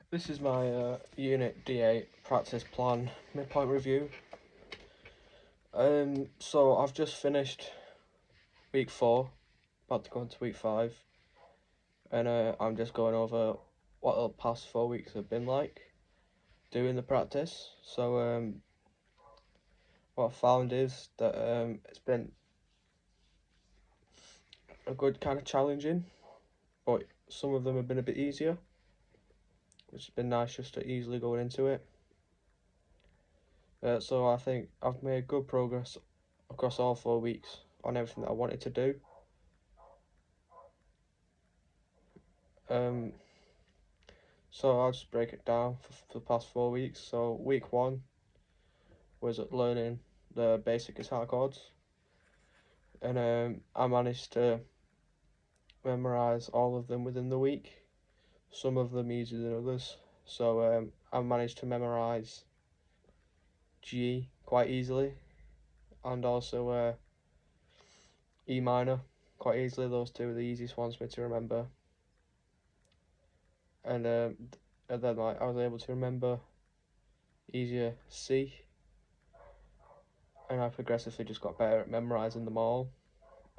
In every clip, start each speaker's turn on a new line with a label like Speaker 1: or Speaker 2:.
Speaker 1: This is my Unit D8 practice plan midpoint review. So I've just finished week 4, about to go into week 5, and I'm just going over what the past 4 weeks have been like doing the practice. So what I found is that it's been a good kind of challenging, but some of them have been a bit easier, which has been nice just to easily going into it. So I think I've made good progress across all 4 weeks on everything that I wanted to do. Um, so I'll just break it down for the past 4 weeks. So week 1 was learning the basic guitar chords, and I managed to memorize all of them within the week. Some of them easier than others. So I managed to memorize G quite easily, and also E minor quite easily. Those two are the easiest ones for me to remember. And then I was able to remember easier C, and I progressively just got better at memorizing them all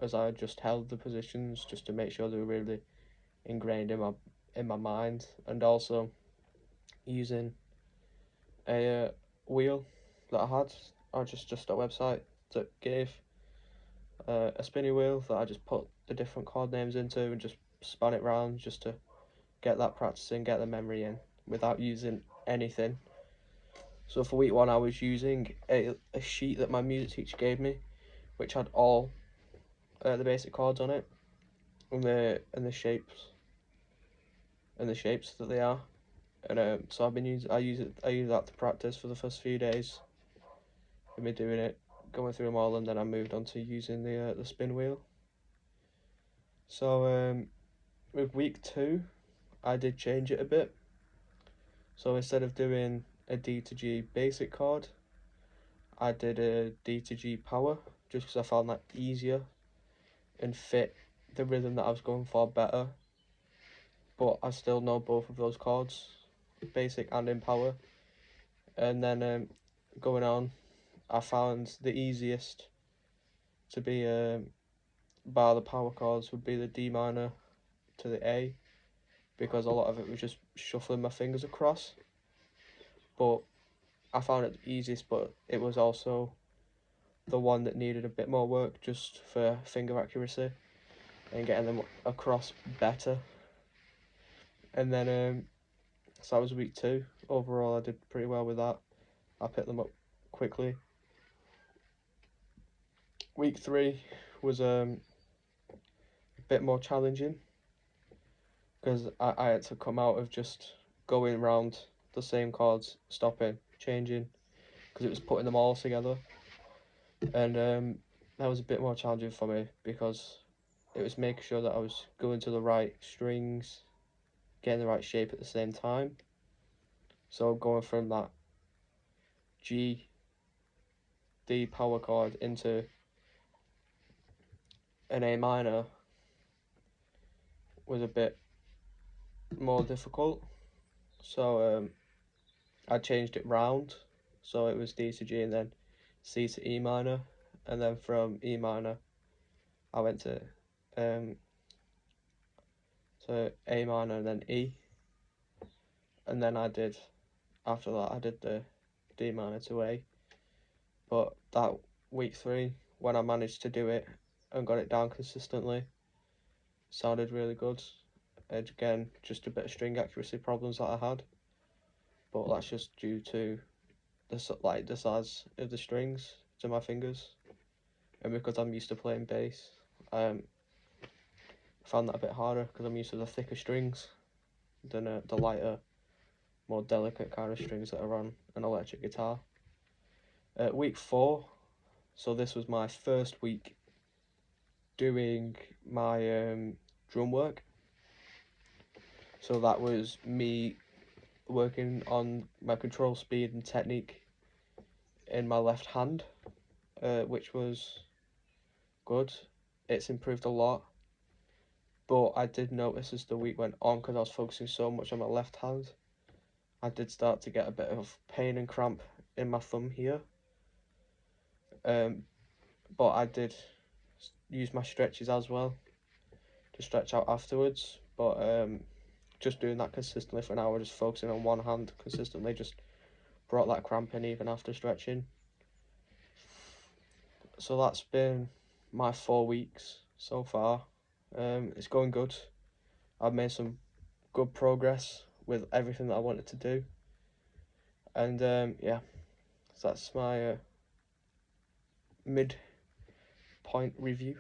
Speaker 1: as I just held the positions just to make sure they were really ingrained in my mind, and also using a wheel that I had, or just a website that gave a spinny wheel that I just put the different chord names into and just spun it round just to get that practice in, get the memory in without using anything. So for week 1 I was using a sheet that my music teacher gave me, which had all the basic chords on it and the shapes that they are. And so I use that to practice for the first few days of me doing it, going through them all, and then I moved on to using the spin wheel. So with week 2 I did change it a bit. So instead of doing a D to G basic chord, I did a D to G power, just because I found that easier and fit the rhythm that I was going for better. But I still know both of those chords, basic and in power. And then going on, I found the easiest to be bar the power chords would be the D minor to the A, because a lot of it was just shuffling my fingers across. But I found it the easiest, but it was also the one that needed a bit more work just for finger accuracy and getting them across better. And then so that was week 2. Overall I did pretty well with that. I picked them up quickly. Week 3 was a bit more challenging because I had to come out of just going around the same chords, stopping, changing, because it was putting them all together. And that was a bit more challenging for me because it was making sure that I was going to the right strings, getting the right shape at the same time. So going from that G, D power chord into an A minor was a bit more difficult. So I changed it round, so it was D to G and then C to E minor, and then from E minor I went to A minor and then E, and then after that I did the D minor to A. But that week 3, when I managed to do it and got it down consistently, sounded really good. And again, just a bit of string accuracy problems that I had, but that's just due to the size of the strings to my fingers, and because I'm used to playing bass, I found that a bit harder because I'm used to the thicker strings than the lighter, more delicate kind of strings that are on an electric guitar. Week 4, so this was my first week doing my drum work. So that was me working on my control speed and technique in my left hand, which was good. It's improved a lot, but I did notice as the week went on, because I was focusing so much on my left hand, I did start to get a bit of pain and cramp in my thumb here. But I did use my stretches as well to stretch out afterwards. But just doing that consistently for an hour, just focusing on one hand consistently, just brought that cramp in even after stretching. So that's been my 4 weeks so far. It's going good. I've made some good progress with everything that I wanted to do. And yeah, so that's my midpoint review.